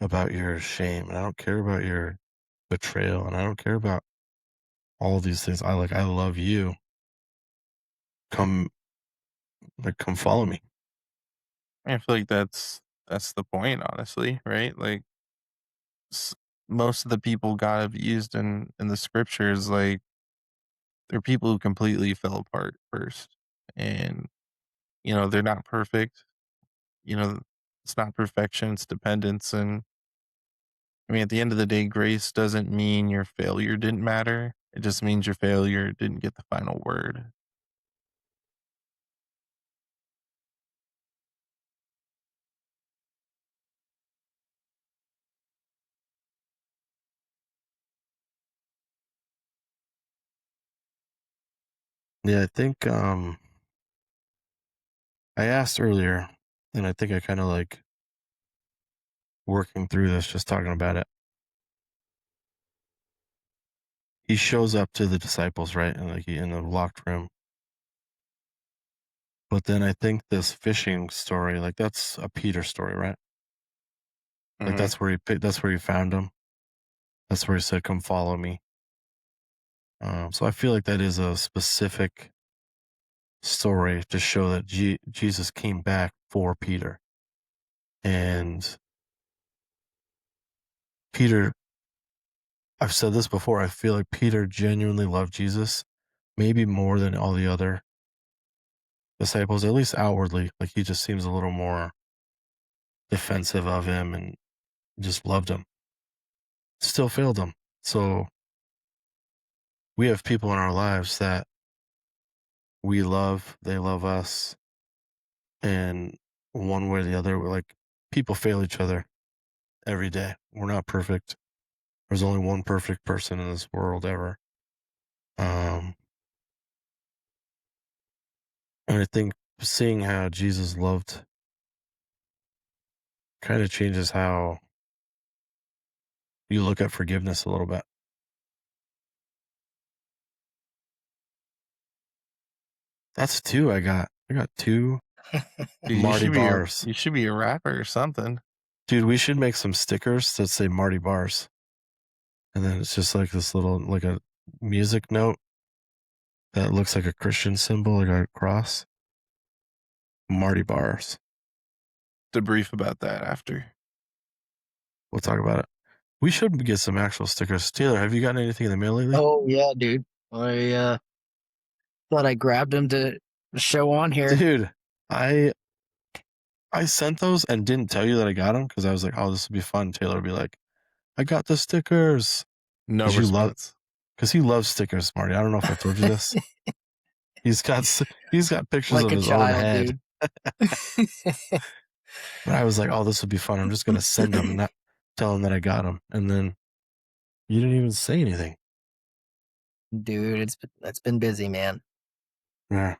S1: about your shame, and I don't care about your betrayal, and I don't care about all these things. I love you. Come come follow me.
S2: I feel like that's the point, honestly, right? Like s- most of the people God have used in the scriptures, like they're people who completely fell apart first, and they're not perfect. You know, it's not perfection; it's dependence. And I mean, at the end of the day, grace doesn't mean your failure didn't matter. It just means your failure didn't get the final word.
S1: Yeah, I think I asked earlier, and I think I kind of like working through this, just talking about it. He shows up to the disciples, right? And like in a locked room. But then I think this fishing story, like that's a Peter story, right? Like
S2: Hmm.
S1: that's where he found him. That's where he said, come follow me. So I feel like that is a specific story to show that Jesus came back for Peter. And Peter, I've said this before, I feel like Peter genuinely loved Jesus, maybe more than all the other disciples, at least outwardly. Like he just seems a little more defensive of him and just loved him. Still failed him. So we have people in our lives that we love, they love us, and one way or the other, we're like, people fail each other every day. We're not perfect. There's only one perfect person in this world ever. Um, and I think seeing how Jesus loved kind of changes how you look at forgiveness a little bit. That's two I got. I got two
S2: Dude,
S1: Marty bars.
S2: you should be a rapper or something.
S1: Dude, we should make some stickers that say Marty bars. And then it's just like this little, like a music note that looks like a Christian symbol, like a cross. Marty bars.
S2: Debrief about that after.
S1: We'll talk about it. We should get some actual stickers. Taylor, have you gotten anything in the mail lately?
S3: Oh yeah, dude. I thought I grabbed him to show on here.
S1: Dude, I sent those and didn't tell you that I got them because I was like, oh, this would be fun. Taylor would be like, I got the stickers.
S2: No
S1: Because
S2: response.
S1: he loves stickers, Marty. I don't know if I told you this. He's got pictures
S3: Like
S1: of
S3: a
S1: his own
S3: child,
S1: head.
S3: dude.
S1: But I was like, oh, this would be fun. I'm just gonna send them and not tell him that I got them. And then you didn't even say anything.
S3: Dude, it's been busy, man.
S1: Yeah.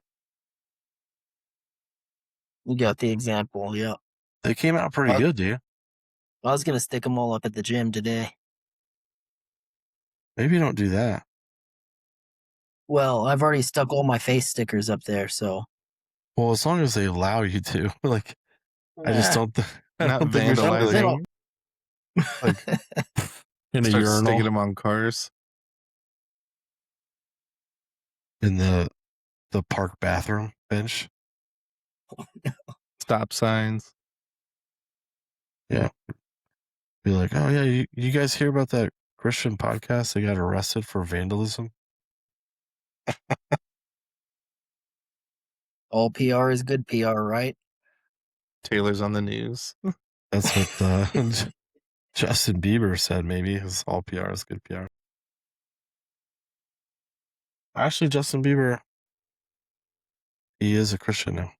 S3: You got the example, yeah.
S1: They came out pretty
S3: I,
S1: good, dude.
S3: I was gonna stick them all up at the gym today.
S1: Maybe don't do that.
S3: Well, I've already stuck all my face stickers up there, so
S1: Well, as long as they allow you to. Like, I just
S3: eh,
S1: I
S2: Not
S1: don't think we should be
S3: they
S2: vandalizing.
S1: like in a
S2: Start sticking
S1: urinal
S2: them on cars.
S1: in the park bathroom bench.
S2: Stop signs.
S1: Yeah. Be like, oh yeah, you guys hear about that Christian podcast? They got arrested for vandalism.
S3: All PR is good PR, right?
S2: Taylor's on the news.
S1: That's what Justin Bieber said. Maybe it's all PR is good PR. Actually, Justin Bieber, he is a Christian now.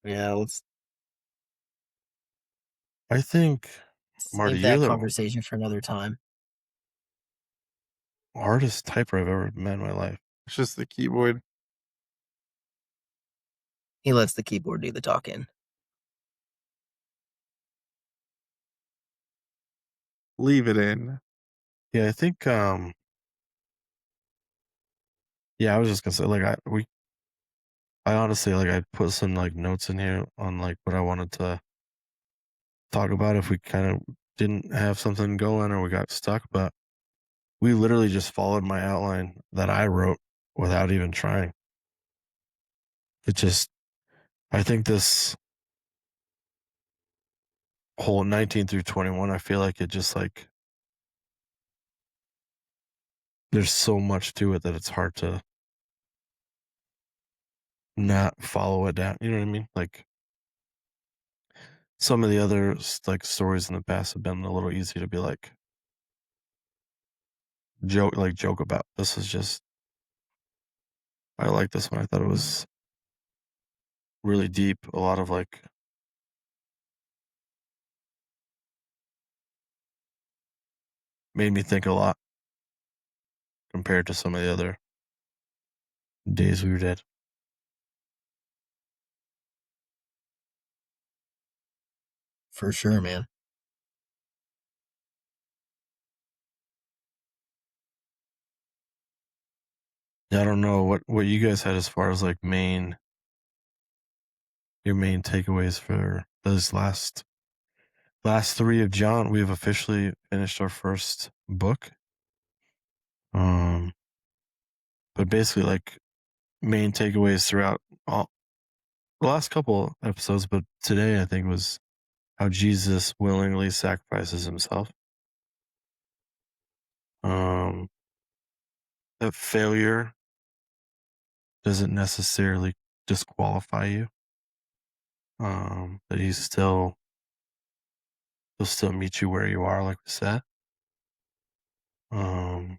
S3: Yeah, let's
S1: I think, Marty,
S3: save
S1: you're
S3: that
S1: the
S3: conversation for another time.
S1: hardest typer I've ever met in my life.
S2: It's just the keyboard.
S3: He lets the keyboard do the talking.
S2: Leave it in.
S1: Yeah, I think. Yeah, I was just gonna say, like, I honestly, like, I put some like notes in here on like what I wanted to talk about if we kind of didn't have something going or we got stuck, but we literally just followed my outline that I wrote without even trying. It just, I think this whole 19 through 21, I feel like it just like, there's so much to it that it's hard to not follow it down. You know what I mean? Like some of the other like stories in the past have been a little easy to be like joke about. This is just, I like this one. I thought it was really deep. A lot of like, made me think a lot compared to some of the other days we did.
S3: For sure, man.
S1: Yeah, I don't know what you guys had as far as like your main takeaways for those last three of John. We have officially finished our first book. But basically like main takeaways throughout all the last couple episodes, but today I think was how Jesus willingly sacrifices himself. That failure doesn't necessarily disqualify you. That he'll still meet you where you are, like we said. And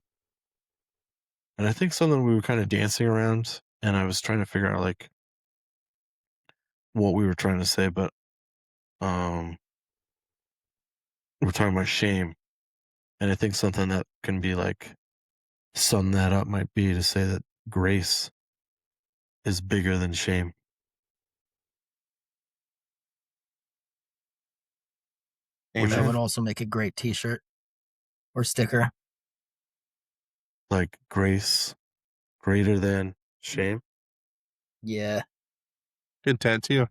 S1: I think something we were kind of dancing around, and I was trying to figure out like what we were trying to say, but we're talking about shame, and I think something that can be like sum that up might be to say that grace is bigger than shame. Which
S3: That
S2: Amen.
S3: would also make a great T-shirt or sticker.
S1: like grace greater than shame.
S3: Yeah.
S2: Good tattoo.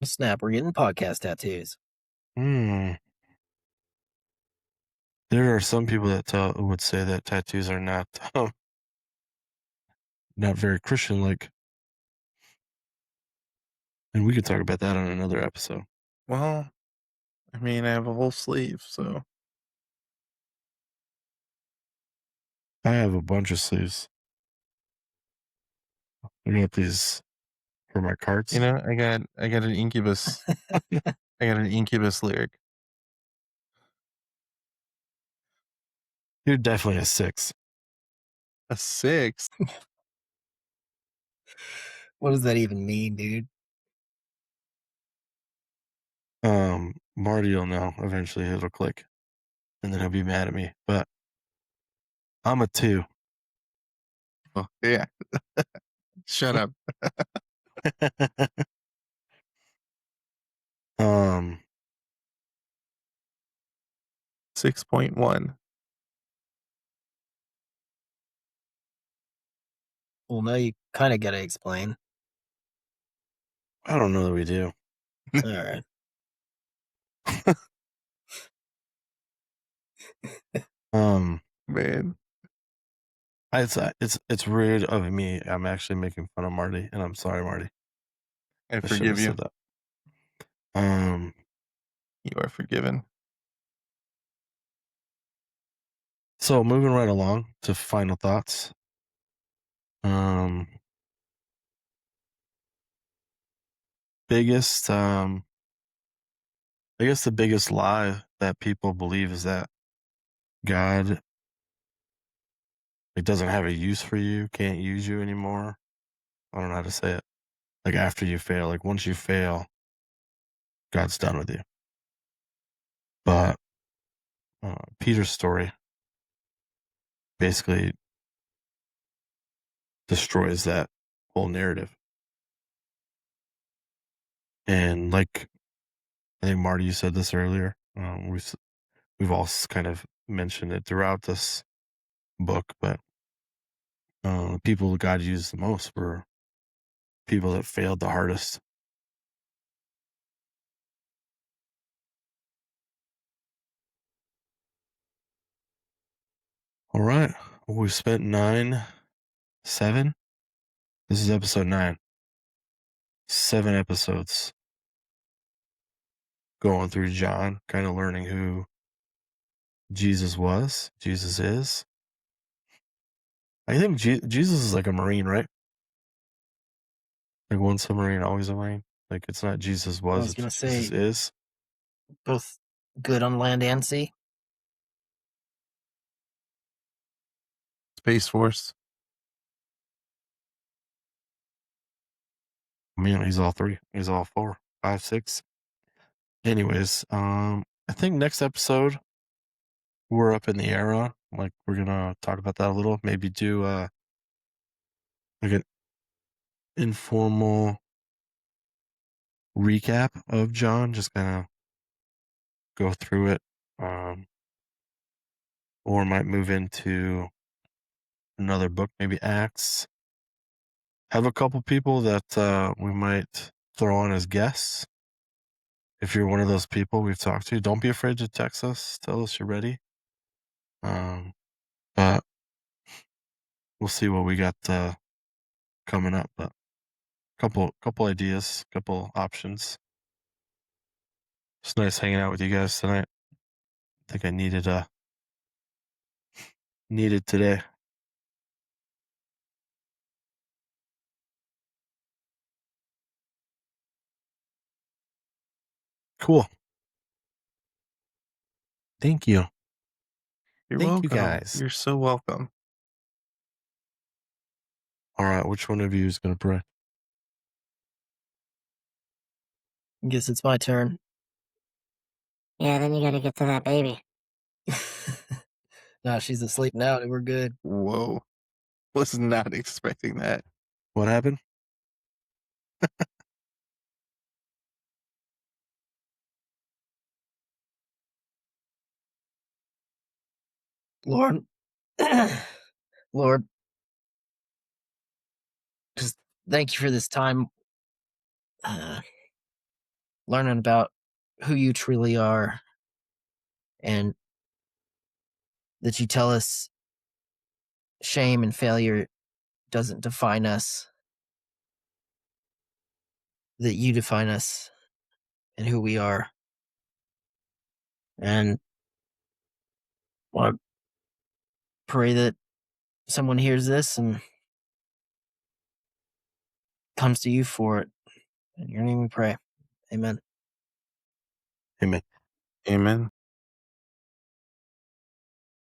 S3: Snap, we're getting podcast tattoos.
S1: There are some people that would say that tattoos are not not very Christian like, and we could talk about that on another episode.
S2: Well, I mean, I have a whole sleeve, so
S1: I have a bunch of sleeves. I got these for my cards.
S2: you know, I got an Incubus. I got an Incubus lyric.
S1: You're definitely a 6.
S2: A 6.
S3: What does that even mean, dude?
S1: Marty will know eventually. It'll click, and then he'll be mad at me. But I'm a 2.
S2: Oh, yeah. Shut up.
S1: um,
S2: 6.1.
S3: Well, now you kind of got to explain.
S1: I don't know that we do.
S3: All right.
S2: Man,
S1: It's weird of me. I'm actually making fun of Marty, and I'm sorry, Marty.
S2: I
S1: I shouldn't
S2: forgive
S1: have
S2: you.
S1: said that.
S2: You are forgiven.
S1: So moving right along to final thoughts. Biggest I guess the biggest lie that people believe is that God doesn't have a use for you, can't use you anymore. I don't know how to say it. Like after you fail, like once you fail, God's done with you. But Peter's story basically destroys that whole narrative. And like I think Marty, you said this earlier. We've all kind of mentioned it throughout this book, but the people God used the most were people that failed the hardest. All right, we spent 7. This is episode 9. 7 episodes going through John, kind of learning who Jesus is. I think Jesus is like a Marine, right? Like one submarine, always a Marine. Like it's not Jesus was,
S3: was gonna
S1: it's Jesus
S3: say-
S1: is.
S3: Both good on land and sea.
S2: Space Force.
S1: Man, he's all 3. He's all 4, 5, 6. Anyways, I think next episode we're up in the air on. Like we're gonna talk about that a little. Maybe do like an informal recap of John. Just kind of go through it. Or might move into another book, maybe Acts. Have a couple people that we might throw on as guests. If you're one of those people we've talked to, don't be afraid to text us. Tell us you're ready. But we'll see what we got coming up. But couple ideas, couple options. It's nice hanging out with you guys tonight. I think I needed today. Cool. Thank you.
S2: You're
S1: Thank
S2: welcome.
S1: you guys.
S2: You're so welcome.
S1: All right, which one of you is going to pray?
S3: I guess it's my turn.
S4: Yeah, then you gotta get to that baby.
S3: No, she's asleep now. We're good.
S2: Whoa. Was not expecting that.
S1: What happened?
S3: Lord, Lord, just thank you for this time learning about who you truly are, and that you tell us shame and failure doesn't define us, that you define us and who we are. And I pray that someone hears this and comes to you for it. In your name we pray. Amen.
S1: Amen.
S2: Amen.